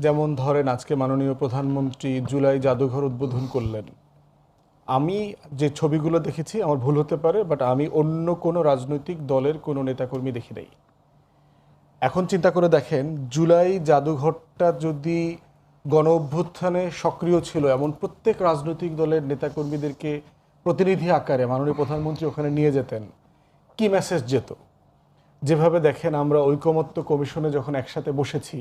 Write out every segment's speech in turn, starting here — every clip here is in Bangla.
যেমন ধরেন আজকে মাননীয় প্রধানমন্ত্রী জুলাই জাদুঘর উদ্বোধন করলেন। আমি যে ছবিগুলো দেখেছি, আমার ভুল হতে পারে, বাট আমি অন্য কোনো রাজনৈতিক দলের কোনো নেতাকর্মী দেখি নাই। এখন চিন্তা করে দেখেন, জুলাই জাদুঘরটা যদি গণ অভ্যুত্থানে সক্রিয় ছিল এমন প্রত্যেক রাজনৈতিক দলের নেতাকর্মীদেরকে প্রতিনিধি আকারে মাননীয় প্রধানমন্ত্রী ওখানে নিয়ে যেতেন, কি মেসেজ যেত? যেভাবে দেখেন আমরা ঐকমত্য কমিশনে যখন একসাথে বসেছি,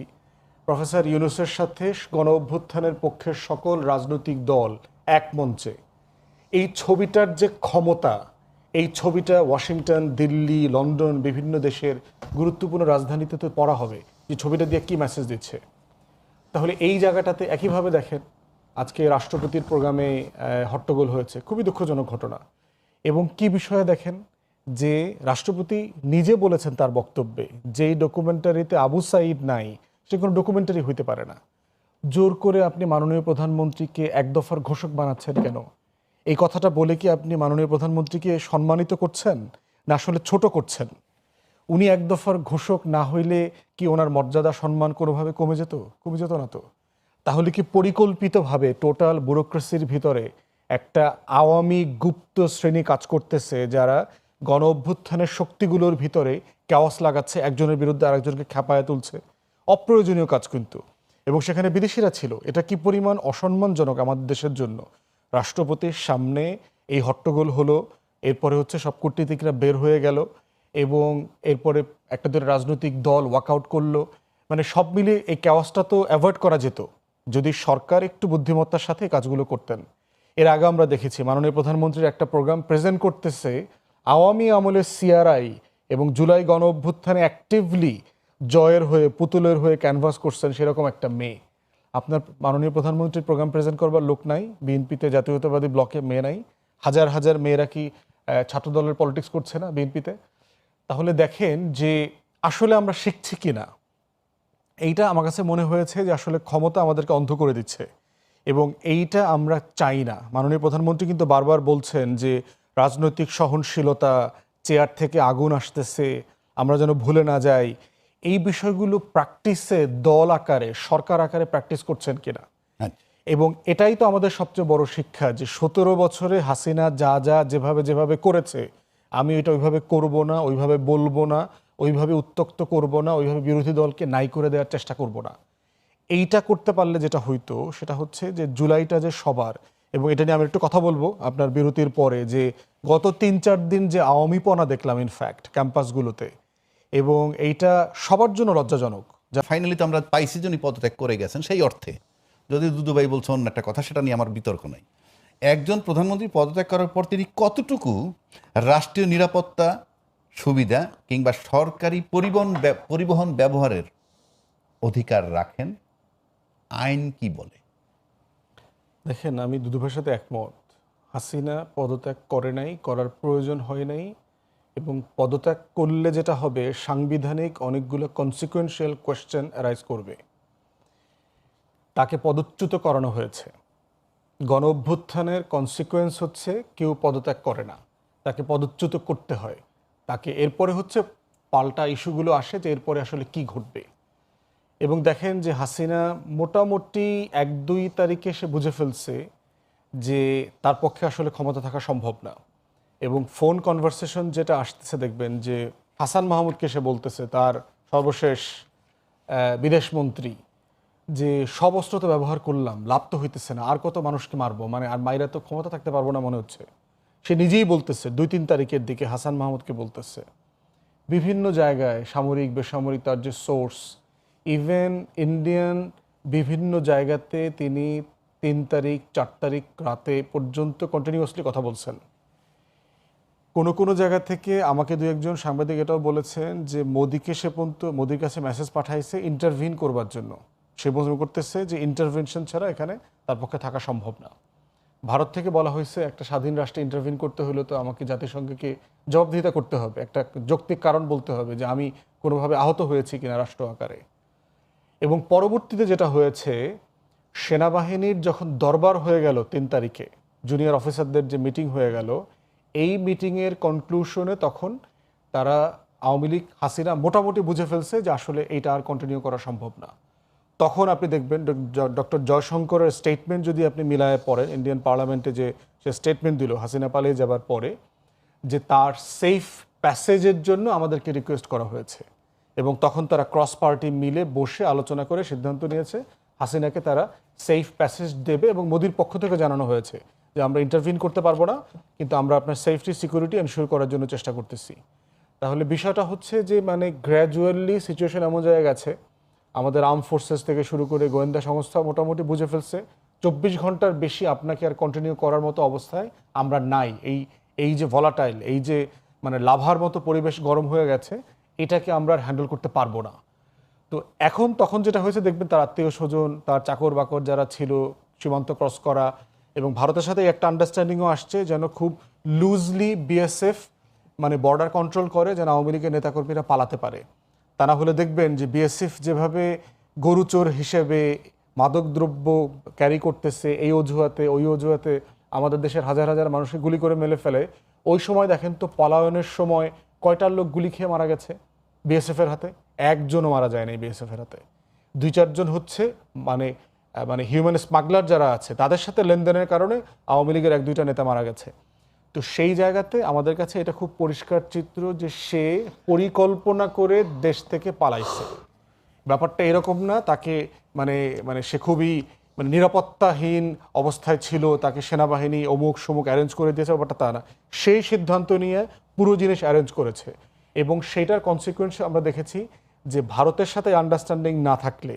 প্রফেসর ইউনূসের সাথে গণ অভ্যুত্থানের পক্ষের সকল রাজনৈতিক দল এক মঞ্চে, এই ছবিটার যে ক্ষমতা, এই ছবিটা ওয়াশিংটন, দিল্লি, লন্ডন, বিভিন্ন দেশের গুরুত্বপূর্ণ রাজধানীতে তো পড়া হবে যে ছবিটা দিয়ে কি মেসেজ দিচ্ছে। তাহলে এই জায়গাটাতে একইভাবে দেখেন আজকে রাষ্ট্রপতির প্রোগ্রামে হট্টগোল হয়েছে, খুবই দুঃখজনক ঘটনা। এবং কি বিষয়ে দেখেন যে রাষ্ট্রপতি নিজে বলেছেন তার বক্তব্যে, যেই ডকুমেন্টারিতে আবু সাঈদ নাই সে কোনো ডকুমেন্টারি হইতে পারে না। জোর করে আপনি মাননীয় প্রধানমন্ত্রীকে এক দফার ঘোষক বানাচ্ছেন কেন? এই কথাটা বলে কি আপনি মাননীয় প্রধানমন্ত্রীকে সম্মানিত করছেন, না আসলে ছোট করছেন? উনি এক দফার ঘোষক না হইলে কি ওনার মর্যাদা সম্মান কোনোভাবে কমে যেত? কমে যেত না তো। তাহলে কি পরিকল্পিতভাবে টোটাল ব্যুরোক্রেসির ভিতরে একটা আওয়ামী গুপ্ত শ্রেণী কাজ করতেছে, যারা গণ অভ্যুত্থানের শক্তিগুলোর ভিতরে ক্যাওয়াস লাগাচ্ছে, একজনের বিরুদ্ধে আরেকজনকে খেপায় তুলছে? অপ্রয়োজনীয় কাজ কিন্তু। এবং সেখানে বিদেশিরা ছিল। এটা কি পরিমাণ অসম্মানজনক আমাদের দেশের জন্য। রাষ্ট্রপতির সামনে এই হট্টগোল হলো, এরপরে হচ্ছে সব কূটনীতিকরা বের হয়ে গেল, এবং এরপরে একটা দুটো রাজনৈতিক দল ওয়াকআউট করলো। মানে সব মিলিয়ে এই ক্যাওয়াসটা তো অ্যাভয়েড করা যেত যদি সরকার একটু বুদ্ধিমত্তার সাথে কাজগুলো করতেন। এর আগে আমরা দেখেছি মাননীয় প্রধানমন্ত্রীর একটা প্রোগ্রাম প্রেজেন্ট করতেছে আওয়ামী আমলের সিআরআই এবং জুলাই গণ অভ্যুত্থানে অ্যাক্টিভলি জয়ের হয়ে পুতুলের হয়ে ক্যানভাস করছেন সেরকম একটা মেয়ে। আপনার মাননীয় প্রধানমন্ত্রীর প্রোগ্রাম প্রেজেন্ট করবার লোক নাই, বিএনপিতে জাতীয়তাবাদী ব্লকে মেয়ে নাই, হাজার হাজার মেয়েরা কি ছাত্রদলের পলিটিক্স করছে না বিএনপিতে? তাহলে দেখেন যে আসলে আমরা শিখছি কি না। এইটা আমার কাছে মনে হয়েছে যে আসলে ক্ষমতা আমাদেরকে অন্ধ করে দিচ্ছে, এবং এইটা আমরা চাই না। মাননীয় প্রধানমন্ত্রী কিন্তু বারবার বলছেন যে রাজনৈতিক সহনশীলতা, চেয়ার থেকে আগুন আসতেছে, আমরা যেন ভুলে না যাই। এই বিষয়গুলো প্র্যাকটিসে দল আকারে সরকার আকারে প্র্যাকটিস করছেন কিনা। হ্যাঁ, এবং এটাই তো আমাদের সবচেয়ে বড় শিক্ষা, যে 17 বছরে হাসিনা যা যা যেভাবে যেভাবে করেছে, আমি এটা ওইভাবে করব না, ওইভাবে বলবো না, ওইভাবে উত্ত্যক্ত করব না, ওইভাবে বিরোধী দলকে নাই করে দেওয়ার চেষ্টা করব না। এইটা করতে পারলে যেটা হইতো সেটা হচ্ছে যে জুলাইটা যে সবার, এবং এটা নিয়ে আমি একটু কথা বলবো আপনার বিরতির পরে, যে গত 3-4 দিন যে আওয়ামীপনা দেখলাম ইনফ্যাক্ট ক্যাম্পাসগুলোতে, এবং এইটা সবার জন্য লজ্জাজনক। ফাইনালি তো আমরা পাইছি জনই পদত্যাগ করে গেছেন। সেই অর্থে যদি দুদু ভাই বলছে অন্য একটা কথা, সেটা নিয়ে আমার বিতর্ক নাই। একজন প্রধানমন্ত্রী পদত্যাগ করার পর তিনি কতটুকু রাষ্ট্রীয় নিরাপত্তা সুবিধা কিংবা সরকারি পরিবহন ব্যবহারের অধিকার রাখেন, আইন কি বলে? দেখেন, আমি দুদুভাইয়ের সাথে একমত। হাসিনা পদত্যাগ করে নাই, করার প্রয়োজন হয় নাই, এবং পদত্যাগ করলে যেটা হবে সাংবিধানিক অনেকগুলো কনসিকুয়েন্সিয়াল কোয়েশ্চেন অ্যারাইজ করবে। তাকে পদচ্যুত করানো হয়েছে। গণ অভ্যুত্থানের কনসিকুয়েন্স হচ্ছে কেউ পদত্যাগ করে না, তাকে পদচ্যুত করতে হয়। তাকে এরপরে হচ্ছে পাল্টা ইস্যুগুলো আসে যে এরপরে আসলে কি ঘটবে। এবং দেখেন যে হাসিনা মোটামুটি 1-2 তারিখে সে বুঝে ফেলছে যে তার পক্ষে আসলে ক্ষমতা থাকা সম্ভব না। এবং ফোন কনভারসেশন যেটা আসতেছে দেখবেন যে হাসান মাহমুদকে সে বলতেছে, তার সর্বশেষ বিদেশমন্ত্রী, যে সব অস্ত্র তো ব্যবহার করলাম, লাভ তো হইতেছে না, আর কত মানুষকে মারবো, মানে আর মাইরা তো ক্ষমতা থাকতে পারবো না মনে হচ্ছে। সে নিজেই বলতেছে 2-3 তারিখের দিকে হাসান মাহমুদকে বলতেছে। বিভিন্ন জায়গায় সামরিক বেসামরিক তার যে সোর্স, ইভেন ইন্ডিয়ান বিভিন্ন জায়গাতে তিনি 3 তারিখ 4 তারিখ রাতে পর্যন্ত কন্টিনিউয়াসলি কথা বলছেন। কোনো কোনো জায়গা থেকে আমাকে 2-1 সাংবাদিক এটাও বলেছেন যে মোদিকে সে পর্যন্ত মোদির কাছে মেসেজ পাঠাইছে ইন্টারভিন করবার জন্য। সে মনে করতেছে যে ইন্টারভেনশন ছাড়া এখানে তার পক্ষে থাকা সম্ভব না। ভারত থেকে বলা হয়েছে একটা স্বাধীন রাষ্ট্রে ইন্টারভিন করতে হলে তো আমাকে জাতিসংঘকে জবাবদিহিতা করতে হবে, একটা যৌক্তিক কারণ বলতে হবে যে আমি কোনোভাবে আহত হয়েছি কিনা রাষ্ট্র আকারে। এবং পরবর্তীতে যেটা হয়েছে, সেনাবাহিনীর যখন দরবার হয়ে গেল 3 তারিখে, জুনিয়র অফিসারদের যে মিটিং হয়ে গেল, এই মিটিংয়ের কনক্লুশনে তখন তারা আওয়ামী লীগ হাসিনা মোটামুটি বুঝে ফেলছে যে আসলে এইটা আর কন্টিনিউ করা সম্ভব না। তখন আপনি দেখবেন ডক্টর জয়শঙ্করের স্টেটমেন্ট যদি আপনি মিলায় পড়েন, ইন্ডিয়ান পার্লামেন্টে যে সে স্টেটমেন্ট দিল হাসিনা পালিয়ে যাবার পরে, যে তার সেফ প্যাসেজের জন্য আমাদেরকে রিকোয়েস্ট করা হয়েছে, এবং তখন তারা ক্রস পার্টি মিলে বসে আলোচনা করে সিদ্ধান্ত নিয়েছে হাসিনাকে তারা সেফ প্যাসেজ দেবে, এবং মোদির পক্ষ থেকে জানানো হয়েছে যে আমরা ইন্টারভিন করতে পারবো না, কিন্তু আমরা আপনার সেফটি সিকিউরিটি এনশিওর করার জন্য চেষ্টা করতেছি। তাহলে বিষয়টা হচ্ছে যে মানে গ্র্যাজুয়ালি সিচুয়েশন এমন জায়গায় গেছে, আমাদের আর্ম ফোর্সেস থেকে শুরু করে গোয়েন্দা সংস্থা মোটামুটি বুঝে ফেলছে 24 ঘন্টার বেশি আপনাকে আর কন্টিনিউ করার মতো অবস্থায় আমরা নাই। এই যে ভলাটাইল, এই যে মানে লাভার মতো পরিবেশ গরম হয়ে গেছে, এটাকে আমরা আর হ্যান্ডেল করতে পারবো না। তো তখন যেটা হয়েছে দেখবেন, তার আত্মীয় স্বজন, তার চাকর বাকর যারা ছিল, সীমান্ত ক্রস করা, এবং ভারতের সাথে একটা আন্ডারস্ট্যান্ডিংও আসছে যেন খুব লুজলি বিএসএফ মানে বর্ডার কন্ট্রোল করে, যেন আওয়ামী লীগের নেতাকর্মীরা পালাতে পারে। তা না হলে দেখবেন যে বিএসএফ যেভাবে গরুচোর হিসেবে মাদকদ্রব্য ক্যারি করতেছে, এই অজুহাতে ওই অজুহাতে আমাদের দেশের হাজার হাজার মানুষকে গুলি করে মেলে ফেলে, ওই সময় দেখেন তো পলায়নের সময় কয়টার লোক গুলি খেয়ে মারা গেছে বিএসএফের হাতে? একজনও মারা যায়নি বিএসএফের হাতে। 2-4 জন হচ্ছে মানে মানে হিউম্যান স্মাগলার যারা আছে তাদের সাথে লেনদেনের কারণে আওয়ামী লীগের 1-2টা নেতা মারা গেছে। তো সেই জায়গাতে আমাদের কাছে এটা খুব পরিষ্কার চিত্র যে সে পরিকল্পনা করে দেশ থেকে পালাইছে। ব্যাপারটা এরকম না তাকে মানে মানে সে খুবই মানে নিরাপত্তাহীন অবস্থায় ছিল, তাকে সেনাবাহিনী অমুক সমুক অ্যারেঞ্জ করে দিয়েছে, ব্যাপারটা তা না। সেই সিদ্ধান্ত নিয়ে পুরো জিনিস অ্যারেঞ্জ করেছে, এবং সেইটার কনসিকুয়েন্স আমরা দেখেছি যে ভারতের সাথে আন্ডারস্ট্যান্ডিং না থাকলে,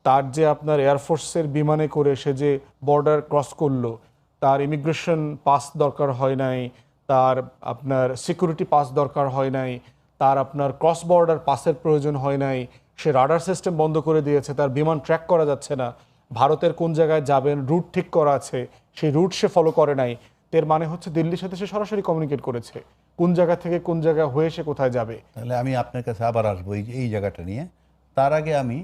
তার যে আপনার এয়ারফোর্সের বিমানে করে সে যে বর্ডার ক্রস করলো, তার ইমিগ্রেশন পাস দরকার হয় নাই, তার আপনার সিকিউরিটি পাস দরকার হয় নাই, তার আপনার ক্রস বর্ডার পাসের প্রয়োজন হয় নাই, সে রাডার সিস্টেম বন্ধ করে দিয়েছে, তার বিমান ট্র্যাক করা যাচ্ছে না, ভারতের কোন জায়গায় যাবেন রুট ঠিক করা আছে, সেই রুট সে ফলো করে নাই। এর মানে হচ্ছে দিল্লির সাথে সে সরাসরি কমিউনিকেট করেছে কোন জায়গা থেকে কোন জায়গা হয়ে সে কোথায় যাবে। তাহলে আমি আপনার কাছে আবার আসবো এই জায়গাটা নিয়ে। তার আগে আমি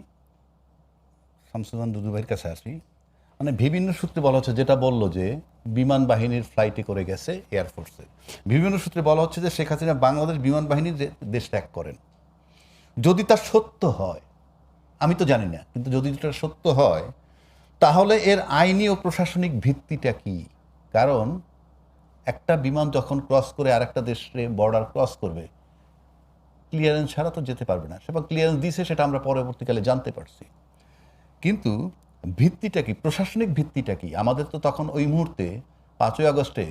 শামসুজ্জামান দুদু ভাইয়ের কাছে আসি। মানে বিভিন্ন সূত্রে বলা হচ্ছে, যেটা বললো যে বিমান বাহিনীর ফ্লাইটে করে গেছে এয়ারফোর্সে, বিভিন্ন সূত্রে বলা হচ্ছে যে শেখ হাসিনা বাংলাদেশ বিমান বাহিনীর দেশ ত্যাগ করেন। যদি তা সত্য হয়, আমি তো জানি না, কিন্তু যদি এটা সত্য হয় তাহলে এর আইনি ও প্রশাসনিক ভিত্তিটা কি? কারণ একটা বিমান যখন ক্রস করে আরেকটা দেশে বর্ডার ক্রস করবে, ক্লিয়ারেন্স ছাড়া তো যেতে পারবে না। সেটা ক্লিয়ারেন্স দিয়েছে, সেটা আমরা পরবর্তীকালে জানতে পারছি, কিন্তু ভিত্তিটা কি, প্রশাসনিক ভিত্তিটা কি? আমাদের তো তখন ওই মুহূর্তে 5ই আগস্টে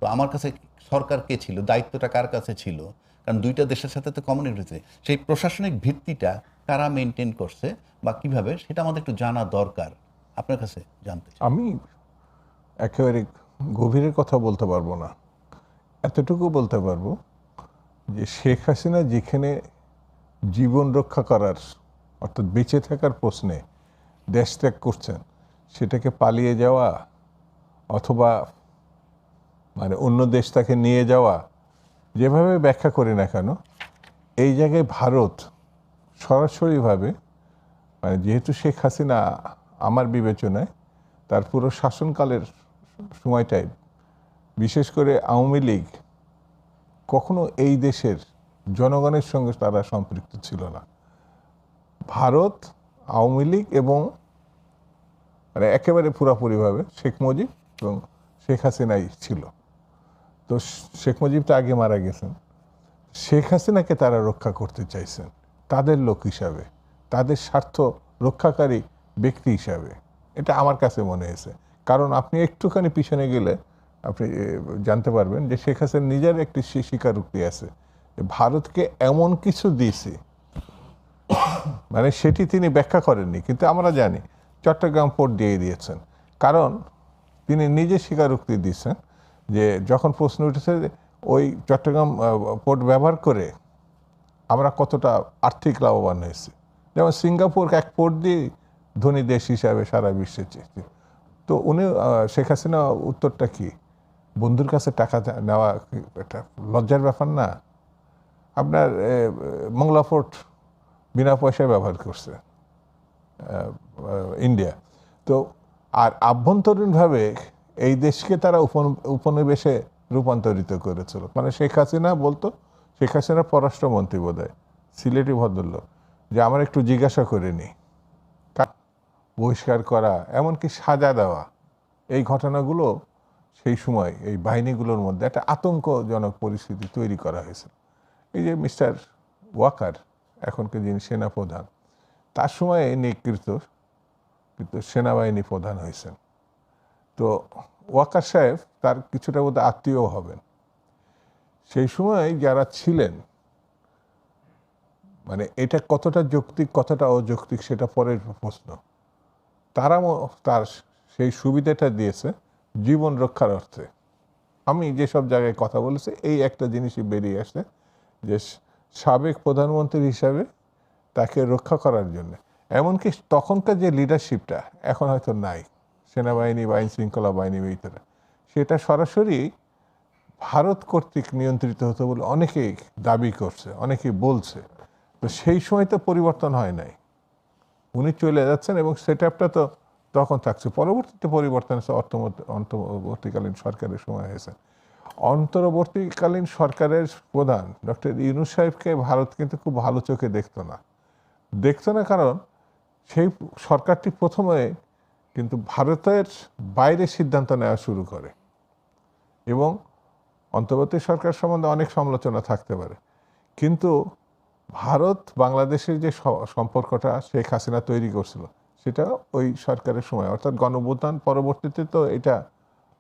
তো আমার কাছে সরকার কে ছিল, দায়িত্বটা কার কাছে ছিল? কারণ দুইটা দেশের সাথে তো কমিউনিটি হয়েছে, সেই প্রশাসনিক ভিত্তিটা কারা মেনটেন করছে বা কিভাবে, সেটা আমাদের একটু জানা দরকার। আপনার কাছে জানতে চাই। আমি একেবারে গভীরের কথা বলতে পারবো না, এতটুকু বলতে পারবো যে শেখ হাসিনা যেখানে জীবন রক্ষা করার অর্থাৎ বেঁচে থাকার প্রশ্নে দেশ ত্যাগ করছেন, সেটাকে পালিয়ে যাওয়া অথবা মানে অন্য দেশ তাকে নিয়ে যাওয়া, যেভাবে ব্যাখ্যা করি না কেন, এই জায়গায় ভারত সরাসরিভাবে মানে যেহেতু শেখ হাসিনা আমার বিবেচনায় তার পুরো শাসনকালের সময়টাই, বিশেষ করে আওয়ামী লীগ কখনো এই দেশের জনগণের সঙ্গে তারা সম্পৃক্ত ছিল না। ভারত, আওয়ামী লীগ এবং মানে একেবারে পুরোপুরিভাবে শেখ মুজিব এবং শেখ হাসিনাই ছিল। তো শেখ মুজিব তো আগে মারা গেছেন, শেখ হাসিনাকে তারা রক্ষা করতে চাইছেন তাদের লোক হিসাবে, তাদের স্বার্থ রক্ষাকারী ব্যক্তি হিসাবে। এটা আমার কাছে মনে হয়েছে। কারণ আপনি একটুখানি পিছনে গেলে আপনি জানতে পারবেন যে শেখ হাসিনা নিজের একটি স্বীকারোক্তি আছে, ভারতকে এমন কিছু দিয়েছে, মানে সেটি তিনি ব্যাখ্যা করেননি, কিন্তু আমরা জানি চট্টগ্রাম পোর্ট দিয়ে দিয়েছেন। কারণ তিনি নিজে স্বীকারোক্তি দিয়েছেন যে যখন প্রশ্ন উঠেছে ওই চট্টগ্রাম পোর্ট ব্যবহার করে আমরা কতটা আর্থিক লাভবান হয়েছি, যেমন সিঙ্গাপুর এক পোর্ট দিয়ে ধনী দেশ হিসাবে সারা বিশ্বে চেয়েছে। তো উনি শেখ হাসিনা উত্তরটা কি, বন্ধুর কাছে টাকা নেওয়া একটা লজ্জার ব্যাপার না? আপনার মংলা ফোর্ট বিনা পয়সায় ব্যবহার করছে ইন্ডিয়া। তো আর আভ্যন্তরীণভাবে এই দেশকে তারা উপনিবেশে রূপান্তরিত করেছিল। মানে শেখ হাসিনা বলতো, শেখ হাসিনা পররাষ্ট্রমন্ত্রী বোধহয় সিলেটি ভদ্রলোক, যে আমার একটু জিজ্ঞাসা করে নি বহিষ্কার করা, এমনকি সাজা দেওয়া, এই ঘটনাগুলো সেই সময় এই বাহিনীগুলোর মধ্যে একটা আতঙ্কজনক পরিস্থিতি তৈরি করা হয়েছে। এই যে মিস্টার ওয়াকার, এখনকার যিনি সেনাপ্রধান, তার সময় নিকৃত কিন্তু সেনাবাহিনী প্রধান হয়েছেন। তো ওয়াকার সাহেব তার কিছুটা বোধ আত্মীয় হবেন। সেই সময় যারা ছিলেন, মানে এটা কতটা যৌক্তিক কতটা অযৌক্তিক সেটা পরের প্রশ্ন, তারা তার সেই সুবিধাটা দিয়েছে জীবন রক্ষার অর্থে। আমি যেসব জায়গায় কথা বলেছি এই একটা জিনিসই বেরিয়ে আসছে যে সাবেক প্রধানমন্ত্রী হিসাবে তাকে রক্ষা করার জন্য, এমনকি তখনকার যে লিডারশিপটা এখন হয়তো নাই সেনাবাহিনী বা আইন শৃঙ্খলা বাহিনীর ভিতরে, সেটা সরাসরি ভারত কর্তৃক নিয়ন্ত্রিত হতো বলে অনেকেই দাবি করছে, অনেকেই বলছে। তো সেই সময় তো পরিবর্তন হয় নাই, উনি চলে যাচ্ছেন এবং সেট আপটা তো তখন থাকছে। পরবর্তীতে পরিবর্তন হচ্ছে অন্তর্বর্তীকালীন সরকারের সময় হয়েছে। অন্তর্বর্তীকালীন সরকারের প্রধান ডক্টর ইউনূস সাহেবকে ভারত কিন্তু খুব ভালো চোখে দেখতো না, কারণ সেই সরকারটি প্রথমে কিন্তু ভারতের বাইরে সিদ্ধান্ত নেওয়া শুরু করে। এবং অন্তর্বর্তী সরকার সম্বন্ধে অনেক সমালোচনা থাকতে পারে, কিন্তু ভারত বাংলাদেশের যে সম্পর্কটা শেখ হাসিনা তৈরি করছিল সেটা ওই সরকারের সময়, অর্থাৎ গণঅভ্যুত্থান পরবর্তীতে তো এটা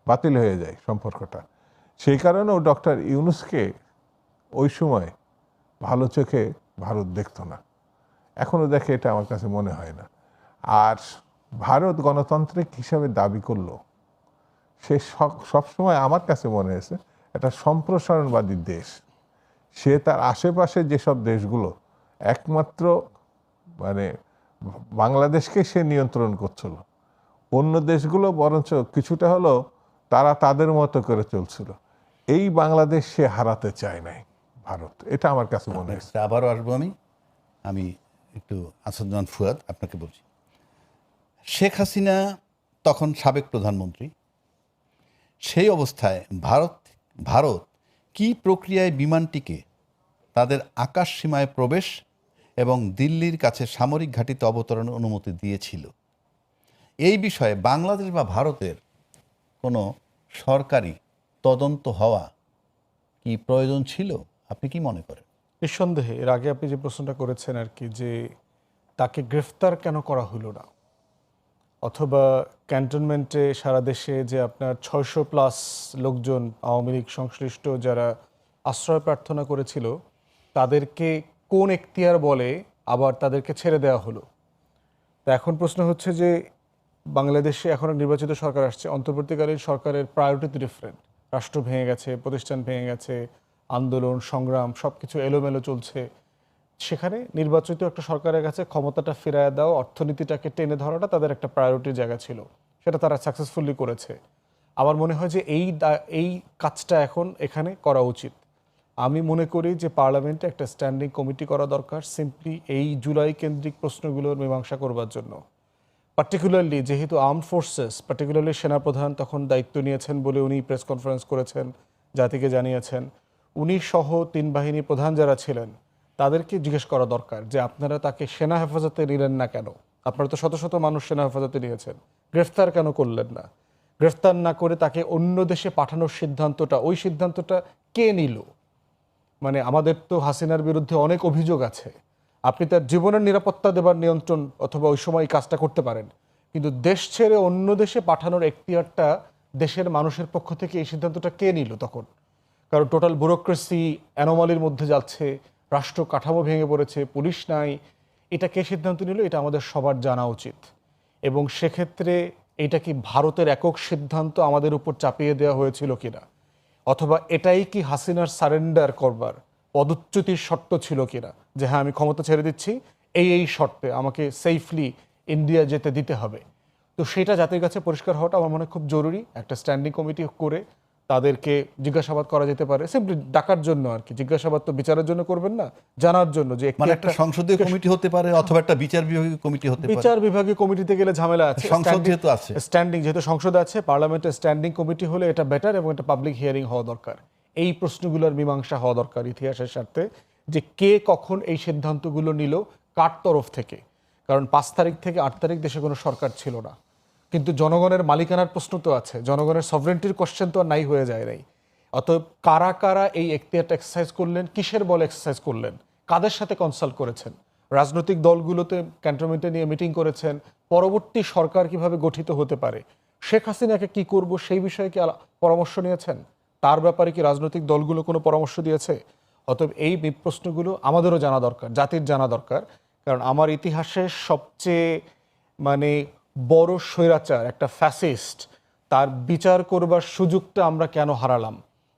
বাতিল হয়ে যায় সম্পর্কটা। সেই কারণেও ডক্টর ইউনূসকে ওই সময় ভালো চোখে ভারত দেখতো না, এখনও দেখে, এটা আমার কাছে মনে হয় না। আর ভারত গণতান্ত্রিক হিসাবে দাবি করলো, সে সবসময় আমার কাছে মনে হয়েছে একটা সম্প্রসারণবাদী দেশ। সে তার আশেপাশে যেসব দেশগুলো একমাত্র মানে বাংলাদেশকে সে নিয়ন্ত্রণ করছিল, অন্য দেশগুলো বরঞ্চ কিছুটা হলেও তারা তাদের মতো করে চলছিল। এই বাংলাদেশ সে হারাতে চায় নাই ভারত, এটা আমার কাছে মনে হয়েছে। আবারও আসবো আমি একটু আসাদুজ্জামান ফুয়াদ আপনাকে বলছি, শেখ হাসিনা তখন সাবেক প্রধানমন্ত্রী, সেই অবস্থায় ভারত কি প্রক্রিয়ায় বিমানটিকে তাদের আকাশ সীমায় প্রবেশ এবং দিল্লির কাছে সামরিক ঘাঁটিতে অবতরণের অনুমতি দিয়েছিল? এই বিষয়ে বাংলাদেশ বা ভারতের কোনো সরকারি তদন্ত হওয়া কি প্রয়োজন ছিল? আপনি কি মনে করেন? নিঃসন্দেহে এর আগে আপনি যে প্রশ্নটা করেছেন আর কি, যে তাকে গ্রেফতার কেন করা হলো না, অথবা ক্যান্টনমেন্টে সারা দেশে যে আপনার 600+ লোকজন আওয়ামী লীগ সংশ্লিষ্ট যারা আশ্রয় প্রার্থনা করেছিল তাদেরকে কোন এখতিয়ার বলে আবার তাদেরকে ছেড়ে দেওয়া হলো। তা এখন প্রশ্ন হচ্ছে যে বাংলাদেশে এখন নির্বাচিত সরকার আসছে, অন্তর্বর্তীকালীন সরকারের প্রায়োরিটি ডিফারেন্ট, রাষ্ট্র ভেঙে গেছে, প্রতিষ্ঠান ভেঙে গেছে, আন্দোলন সংগ্রাম সব কিছু এলোমেলো চলছে। সেখানে নির্বাচিত একটা সরকারের কাছে ক্ষমতাটা ফিরায় দেওয়া, অর্থনীতিটাকে টেনে ধরাটা তাদের একটা প্রায়োরিটির জায়গা ছিল, সেটা তারা সাকসেসফুলি করেছে। আমার মনে হয় যে এই কাজটা এখন এখানে করা উচিত। আমি মনে করি যে পার্লামেন্টে একটা স্ট্যান্ডিং কমিটি করা দরকার সিম্পলি এই জুলাই কেন্দ্রিক প্রশ্নগুলোর মীমাংসা করবার জন্য। পার্টিকুলারলি যেহেতু আর্মড ফোর্সেস, পার্টিকুলারলি সেনাপ্রধান তখন দায়িত্ব নিয়েছেন বলে উনি প্রেস কনফারেন্স করেছেন, জাতিকে জানিয়েছেন, উনি সহ 3 বাহিনী প্রধান যারা ছিলেন তাদেরকে জিজ্ঞেস করা দরকার যে আপনারা তাকে সেনা হেফাজতে নিলেন না কেন? আপনারা তো শত শত মানুষ সেনা হেফাজতে নিয়েছেন, গ্রেফতার কেন করলেন না? গ্রেফতার না করে তাকে অন্য দেশে পাঠানোর সিদ্ধান্তটা, ওই সিদ্ধান্তটা কে নিল? মানে আমাদের তো হাসিনার বিরুদ্ধে অনেক অভিযোগ আছে, আপনি তার জীবনের নিরাপত্তা দেবার নিয়ন্ত্রণ অথবা ওই সময় কাজটা করতে পারেন, কিন্তু দেশ ছেড়ে অন্য দেশে পাঠানোর এখতিয়ারটা দেশের মানুষের পক্ষ থেকে এই সিদ্ধান্তটা কে নিল তখন? কারণ টোটাল ব্যুরোক্রেসি অ্যানোমালির মধ্যে যাচ্ছে, রাষ্ট্র কাঠামো ভেঙে পড়েছে, পুলিশ নাই, এটা কে সিদ্ধান্ত নিল? এটা আমাদের সবার জানা উচিত। এবং সেক্ষেত্রে এটা কি ভারতের একক সিদ্ধান্ত আমাদের উপর চাপিয়ে দেওয়া হয়েছিল কিনা, অথবা এটাই কি হাসিনার সারেন্ডার করবার পদচ্যুতির শর্ত ছিল কিনা, যে হ্যাঁ আমি ক্ষমতা ছেড়ে দিচ্ছি, এই শর্তে আমাকে সেফলি ইন্ডিয়া যেতে দিতে হবে। তো সেটা জাতির কাছে পরিষ্কার হওয়াটা আমার মনে হয় খুব জরুরি। একটা স্ট্যান্ডিং কমিটি করে তাদেরকে জিজ্ঞাসাবাদ করা যেতে পারে, সিম্পলি ডাকার জন্য আর কি। জিজ্ঞাসাবাদ তো বিচারের জন্য করবেন না, জানার জন্য যে মানে একটা সংসদীয় কমিটি হতে পারে অথবা একটা বিচার বিভাগীয় কমিটি হতে পারে। বিচার বিভাগীয় কমিটিতে গেলে ঝামেলা আছে, সংসদ যেহেতু আছে, স্ট্যান্ডিং যেহেতু সংসদে আছে, পার্লামেন্টের স্ট্যান্ডিং কমিটি হলে এটা বেটার এবং এটা পাবলিক হিয়ারিং হওয়া দরকার। এই প্রশ্নগুলোর মীমাংসা হওয়া দরকার ইতিহাসের স্বার্থে, যে কে কখন এই সিদ্ধান্তগুলো নিল, কার তরফ থেকে। কারণ 5 তারিখ থেকে 8 তারিখ দেশে কোনো সরকার ছিল না, কিন্তু জনগণের মালিকানার প্রশ্ন তো আছে, জনগণের সভরেন্টির কোশ্চেন তো আর নাই হয়ে যায় নাই। অতএব কারা কারা এই এখতিয়ারটা এক্সারসাইজ করলেন, কিসের বলে এক্সারসাইজ করলেন, কাদের সাথে কনসাল্ট করেছেন, রাজনৈতিক দলগুলোতে ক্যান্টনমেন্টে নিয়ে মিটিং করেছেন, পরবর্তী সরকার কিভাবে গঠিত হতে পারে, শেখ হাসিনাকে কি করব সেই বিষয়ে কি পরামর্শ নিয়েছেন, তার ব্যাপারে কি রাজনৈতিক দলগুলো কোনো পরামর্শ দিয়েছে? অতএব এই প্রশ্নগুলো আমাদেরও জানা দরকার, জাতির জানা দরকার। কারণ আমার ইতিহাসের সবচেয়ে মানে বড় স্বৈরাচার, একটা ফ্যাসিস্ট, তার বিচার করবার সুযোগটা আমরা কেন হারালাম,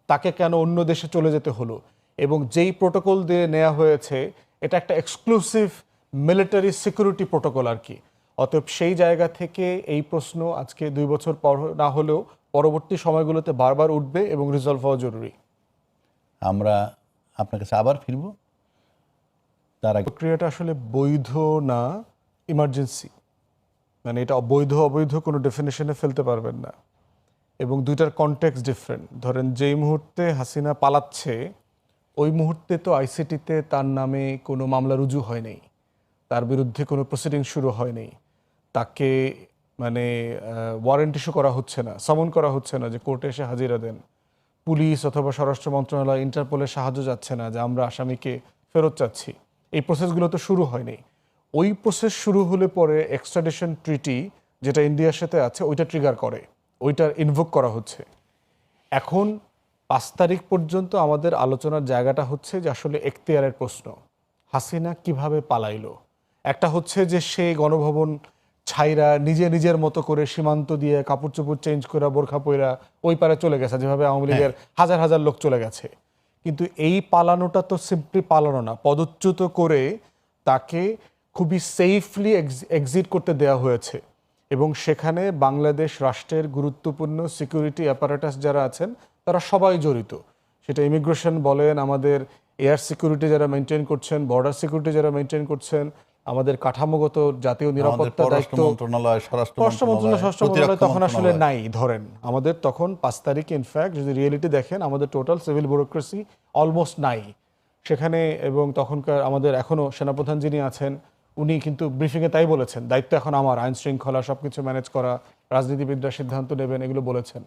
তাকে কেন অন্য দেশে চলে যেতে হলো, এবং যেই প্রোটোকল দিয়ে নেওয়া হয়েছে এটা একটা এক্সক্লুসিভ মিলিটারি সিকিউরিটি প্রোটোকল আর কি। অতএব সেই জায়গা থেকে এই প্রশ্ন আজকে 2 বছর পর না হলেও পরবর্তী সময়গুলোতে বারবার উঠবে এবং রিজলভ হওয়া জরুরি। আমরা আপনার কাছে আবার ফিরব, তার আগে প্রক্রিয়াটা আসলে বৈধ না ইমার্জেন্সি, মানে এটা বৈধ অবৈধ কোনো ডেফিনেশনে ফেলতে পারবেন না, এবং দুইটার কনটেক্সট ডিফারেন্ট। ধরেন যেই মুহূর্তে হাসিনা পালাচ্ছে ওই মুহূর্তে তো আইসিটিতে তার নামে কোনো মামলা রুজু হয় নাই, তার বিরুদ্ধে কোনো প্রসিডিং শুরু হয় নাই, তাকে মানে ওয়ারেন্ট ইস্যু করা হচ্ছে না, সমন করা হচ্ছে না যে কোর্টে এসে হাজিরা দেন, পুলিশ অথবা স্বরাষ্ট্র মন্ত্রণালয় ইন্টারপোলের সাহায্য যাচ্ছে না যে আমরা আসামিকে ফেরত চাচ্ছি, এই প্রসেসগুলো তো শুরু হয়নি। ওই প্রসেস শুরু হলে পরে এক্সট্রাডিশন ট্রিটি যেটা ইন্ডিয়ার সাথে আছে ওইটা ট্রিগার করে, ওইটার ইনভোক করা হচ্ছে। এখন 5 তারিখ পর্যন্ত আমাদের আলোচনার জায়গাটা হচ্ছে যে আসলে এখতিয়ারের প্রশ্ন, হাসিনা কিভাবে পালাইলো। একটা হচ্ছে যে সে গণভবন ছাইরা নিজে নিজের মতো করে সীমান্ত দিয়ে কাপড় চোপড় চেঞ্জ করে বোরখা পইরা ওই পারে চলে গেছে, যেভাবে আওয়ামী লীগের হাজার হাজার লোক চলে গেছে। কিন্তু এই পালানোটা তো সিম্পলি পালানো না, পদচ্যুত করে তাকে খুবই সেফলি এক্সিট করতে দেওয়া হয়েছে, এবং সেখানে বাংলাদেশ রাষ্ট্রের গুরুত্বপূর্ণ সিকিউরিটি অ্যাপারেটাস যারা আছেন তারা সবাই জড়িত। সেটা ইমিগ্রেশন বলেন, আমাদের এয়ার সিকিউরিটি যারা মেনটেন করছেন, বর্ডার সিকিউরিটি যারা মেনটেন করছেন, আমাদের কাঠামোগত জাতীয় নিরাপত্তা দায়িত্ব, স্বরাষ্ট্র মন্ত্রণালয় তখন আসলে নাই। ধরেন আমাদের তখন 5 তারিখে ইনফ্যাক্ট যদি রিয়েলিটি দেখেন আমাদের টোটাল সিভিল ব্যুরোক্রেসি অলমোস্ট নাই সেখানে। এবং তখনকার আমাদের এখনও সেনাপ্রধান যিনি আছেন উনি কিন্তু ব্রিফিংয়ে তাই বলেছেন, দায়িত্ব এখন আমার, আইন শৃঙ্খলা সব কিছু ম্যানেজ করা, রাজনীতিবিদরা সিদ্ধান্ত নেবেন, এগুলো বলেছেন।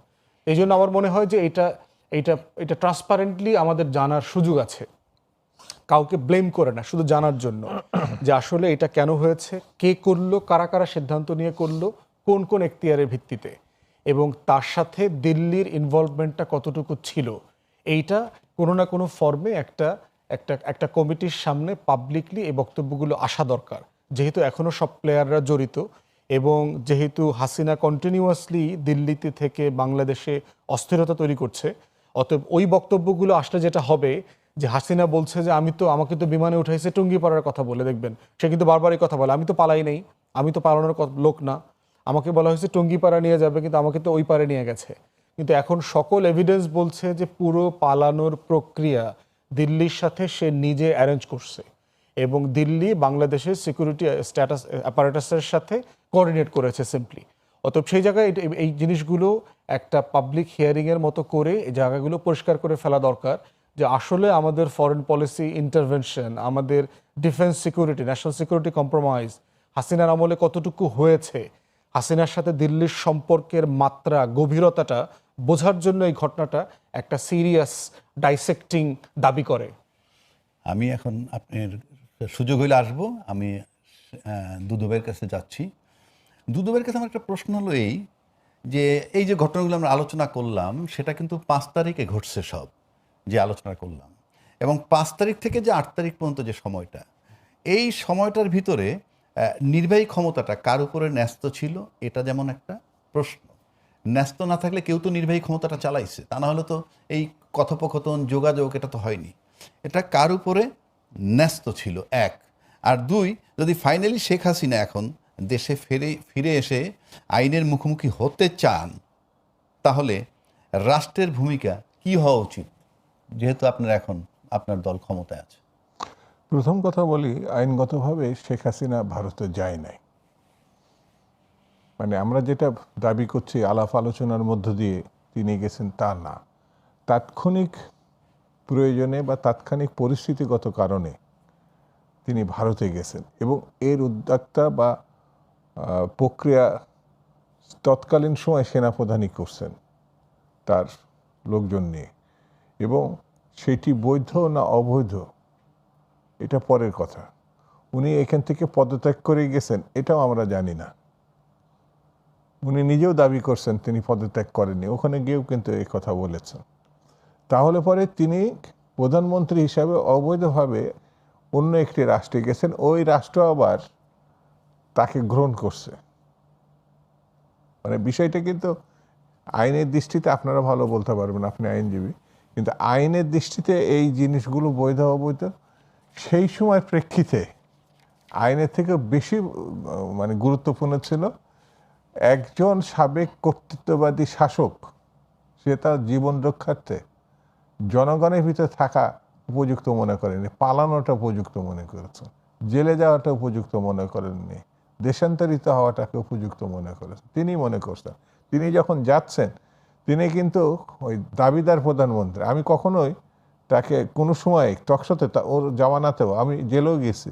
এই জন্য আমার মনে হয় যে এটা ট্রান্সপারেন্টলি আমাদের জানার সুযোগ আছে, কাউকে ব্লেম করে না, শুধু জানার জন্য যে আসলে এটা কেন হয়েছে, কে করলো, কারা কারা সিদ্ধান্ত নিয়ে করলো, কোন কোন এখতিয়ারের ভিত্তিতে, এবং তার সাথে দিল্লির ইনভলভমেন্টটা কতটুকু ছিল। এইটা কোনো না কোনো ফর্মে একটা কমিটির সামনে পাবলিকলি এই বক্তব্যগুলো আসা দরকার, যেহেতু এখনও সব প্লেয়াররা জড়িত, এবং যেহেতু হাসিনা কন্টিনিউয়াসলি দিল্লিতে থেকে বাংলাদেশে অস্থিরতা তৈরি করছে। অতএব ওই বক্তব্যগুলো আসলে যেটা হবে যে হাসিনা বলছে যে আমাকে তো বিমানে উঠাইছে টুঙ্গিপাড়ার কথা বলে, দেখবেন সে কিন্তু বারবার এই কথা বলে, আমি তো পালাই নেই, আমি তো পালানোর লোক না, আমাকে বলা হয়েছে টুঙ্গিপাড়া নিয়ে যাবে কিন্তু আমাকে তো ওই পারে নিয়ে গেছে। কিন্তু এখন সকল এভিডেন্স বলছে যে পুরো পালানোর প্রক্রিয়া দিল্লির সাথে সে নিজে অ্যারেঞ্জ করছে, এবং দিল্লি বাংলাদেশের সিকিউরিটি স্ট্যাটাস অ্যাপারেটাসের সাথে কোঅর্ডিনেট করেছে সিম্পলি। অতএব সেই জায়গায় এই জিনিসগুলো একটা পাবলিক হিয়ারিংয়ের মতো করে এই জায়গাগুলো পরিষ্কার করে ফেলা দরকার যে আসলে আমাদের ফরেন পলিসি ইন্টারভেনশন, আমাদের defence security, national security compromise হাসিনার আমলে কতটুকু হয়েছে, হাসিনার সাথে দিল্লির সম্পর্কের মাত্রা, গভীরতাটা বোঝার জন্য এই ঘটনাটা একটা সিরিয়াস ডাইসেক্টিং দাবি করে। আমি এখন আপনার সুযোগ হইলে আসবো, আমি দুদুবের কাছে যাচ্ছি। দুদুবের কাছে আমার একটা প্রশ্ন হলো এই যে ঘটনাগুলো আমরা আলোচনা করলাম সেটা কিন্তু 5 তারিখে ঘটছে সব যে আলোচনা করলাম, এবং 5 তারিখ থেকে যে 8 তারিখ পর্যন্ত যে সময়টা, এই সময়টার ভিতরে নির্বাহী ক্ষমতাটা কার উপরে ন্যস্ত ছিল এটা যেমন একটা প্রশ্ন। ন্যস্ত না থাকলে কেউ তো নির্বাহী ক্ষমতাটা চালাইছে, তা না হলে তো এই কথোপকথন যোগাযোগ এটা তো হয়নি। এটা কার উপরে ন্যস্ত ছিল, 1। আর 2, যদি ফাইনালি শেখ হাসিনা এখন দেশে ফিরে এসে আইনের মুখোমুখি হতে চান তাহলে রাষ্ট্রের ভূমিকা কি হওয়া উচিত, যেহেতু আপনার দল ক্ষমতায় আছে? প্রথম কথা বলি, আইনগতভাবে শেখ হাসিনা ভারতে যায় নাই। মানে আমরা যেটা দাবি করছি আলাপ আলোচনার মধ্য দিয়ে তিনি গেছেন তা না, তাৎক্ষণিক প্রয়োজনে বা তাৎক্ষণিক পরিস্থিতিগত কারণে তিনি ভারতে গেছেন এবং এর উদ্যোক্তা বা প্রক্রিয়া তৎকালীন সময় সেনাপ্রধানই করছেন তার লোকজন নিয়ে, এবং সেটি বৈধ না অবৈধ এটা পরের কথা। উনি এখান থেকে পদত্যাগ করে গেছেন এটাও আমরা জানি না। উনি নিজেও দাবি করছেন তিনি পদত্যাগ করেননি, ওখানে গিয়েও কিন্তু এই কথা বলেছেন। তাহলে পরে তিনি প্রধানমন্ত্রী হিসাবে অবৈধভাবে অন্য একটি রাষ্ট্রে গেছেন, ওই রাষ্ট্র আবার তাকে গ্রহণ করছে। মানে বিষয়টা কিন্তু আইনের দৃষ্টিতে আপনারা ভালো বলতে পারবেন, আপনি আইনজীবী, কিন্তু আইনের দৃষ্টিতে এই জিনিসগুলো বৈধ অবৈধ সেই সময় প্রেক্ষিতে আইনের থেকে বেশি মানে গুরুত্বপূর্ণ ছিল একজন সাবেক কর্তৃত্ববাদী শাসক সে তার জীবন রক্ষার্থে জনগণের ভিতরে থাকা উপযুক্ত মনে করেনি, পালানোটা উপযুক্ত মনে করেছেন, জেলে যাওয়াটা উপযুক্ত মনে করেননি, দেশান্তরিত হওয়াটাকে উপযুক্ত মনে করেছেন। তিনি মনে করছেন তিনি যখন যাচ্ছেন তিনি কিন্তু ওই দাবিদার প্রধানমন্ত্রী, আমি কখনোই তাকে কোনো সময় টকশোতে ওর জামানাতেও আমি জেলেও গেছি,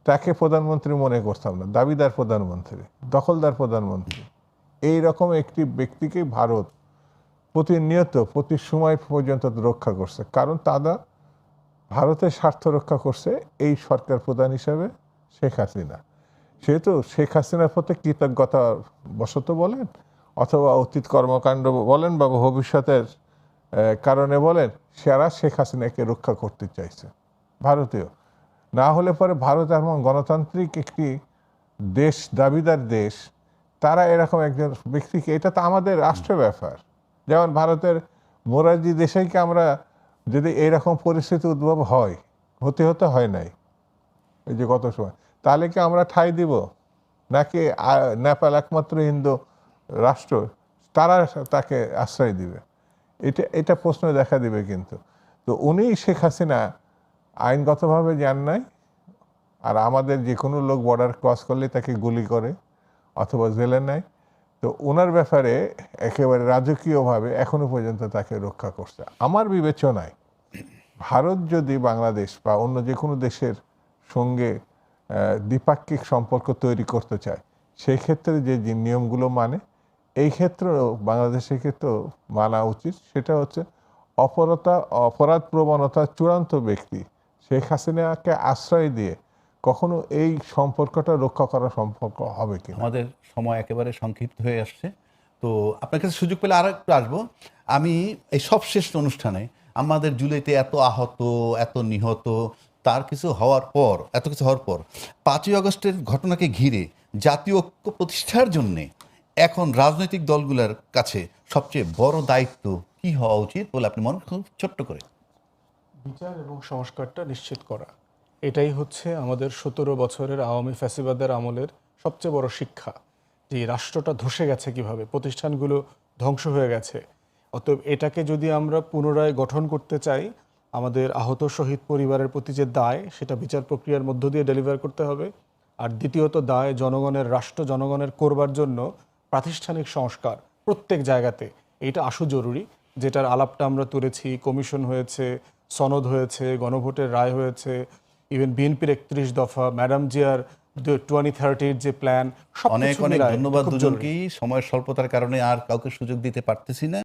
তাকে প্রধানমন্ত্রী মনে করতাম না, দাবিদার প্রধানমন্ত্রী, দখলদার প্রধানমন্ত্রী। এই রকম একটি ব্যক্তিকে ভারত প্রতিনিয়ত প্রতি সময় পর্যন্ত রক্ষা করছে, কারণ তারা ভারতের স্বার্থ রক্ষা করছে এই সরকার প্রধান হিসাবে শেখ হাসিনা। সেহেতু শেখ হাসিনার প্রতি কৃতজ্ঞতা বশত বলেন অথবা অতীত কর্মকাণ্ড বলেন বা ভবিষ্যতের কারণে বলেন, সেরা শেখ হাসিনাকে রক্ষা করতে চাইছে ভারতীয়। না হলে পরে ভারত এমন গণতান্ত্রিক একটি দেশ, দাবিদার দেশ, তারা এরকম একজন ব্যক্তিকে, এটা তো আমাদের রাষ্ট্র ব্যাপার। যেমন ভারতের মোরারজি দেশাইকে আমরা যদি এইরকম পরিস্থিতি উদ্ভব হতে হয় নাই এই যে গত সময়, তাহলে কি আমরা ঠাঁই দিব? নাকি নেপাল একমাত্র হিন্দু রাষ্ট্র, তারা তাকে আশ্রয় দিবে? এটা প্রশ্ন দেখা দিবে। কিন্তু তো উনি শেখ হাসিনা আইনগতভাবে যান নাই, আর আমাদের যে কোনো লোক বর্ডার ক্রস করলে তাকে গুলি করে অথবা জেলে নেয়। তো ওনার ব্যাপারে একেবারে রাজকীয়ভাবে এখনো পর্যন্ত তাকে রক্ষা করছে। আমার বিবেচনায় ভারত যদি বাংলাদেশ বা অন্য যে কোনো দেশের সঙ্গে দ্বিপাক্ষিক সম্পর্ক তৈরি করতে চায়, সেই ক্ষেত্রে যে নিয়মগুলো মানে, এই ক্ষেত্রেও বাংলাদেশের ক্ষেত্রেও মানা উচিত। সেটা হচ্ছে অপরাধ প্রবণতার চূড়ান্ত ব্যক্তি শেখ হাসিনাকে আশ্রয় দিয়ে কখনো এই সম্পর্কটা রক্ষা করা সম্পর্ক হবে কি? আমাদের সময় একেবারে সংক্ষিপ্ত হয়ে আসছে, তো আপনার কাছে সুযোগ পেলে আর একটু আসবো। আমি এই সবশেষ অনুষ্ঠানে আমাদের জুলাইতে এত আহত, এত নিহত, তার কিছু হওয়ার পর, এত কিছু হওয়ার পর 5ই আগস্টের ঘটনাকে ঘিরে জাতীয় ঐক্য প্রতিষ্ঠার জন্যে এখন রাজনৈতিক দলগুলোর কাছে সবচেয়ে বড় দায়িত্ব কি হওয়া উচিত বলে আপনি মনে করেন, ছোট্ট করে? বিচার এবং সংস্কারটা নিশ্চিত করা, এটাই হচ্ছে আমাদের 17 বছরের আওয়ামী ফ্যাসিবাদের আমলের সবচেয়ে বড় শিক্ষা, যে রাষ্ট্রটা ধসে গেছে কিভাবে, প্রতিষ্ঠানগুলো ধ্বংস হয়ে গেছে। অতএব এটাকে যদি আমরা পুনরায় গঠন করতে চাই, আমাদের আহত শহীদ পরিবারের প্রতি যে দায়, সেটা বিচার প্রক্রিয়ার মধ্য দিয়ে ডেলিভার করতে হবে। আর দ্বিতীয়ত দায় জনগণের, রাষ্ট্র জনগণের করবার জন্য প্রাতিষ্ঠানিক সংস্কার প্রত্যেক জায়গাতে, এইটা আশু জরুরি। যেটার আলাপটা আমরা তুলেছি, কমিশন হয়েছে, সনদ হয়েছে, গণভোটের রায় হয়েছে, ইভেন বিএনপির 31 দফা, ম্যাডাম জিয়ার 2030 যে প্ল্যান, সব অনেক অনেক ধন্যবাদ দুজনকেই। সময়ের স্বল্পতার কারণে আর কাউকে সুযোগ দিতে পারতেছি না।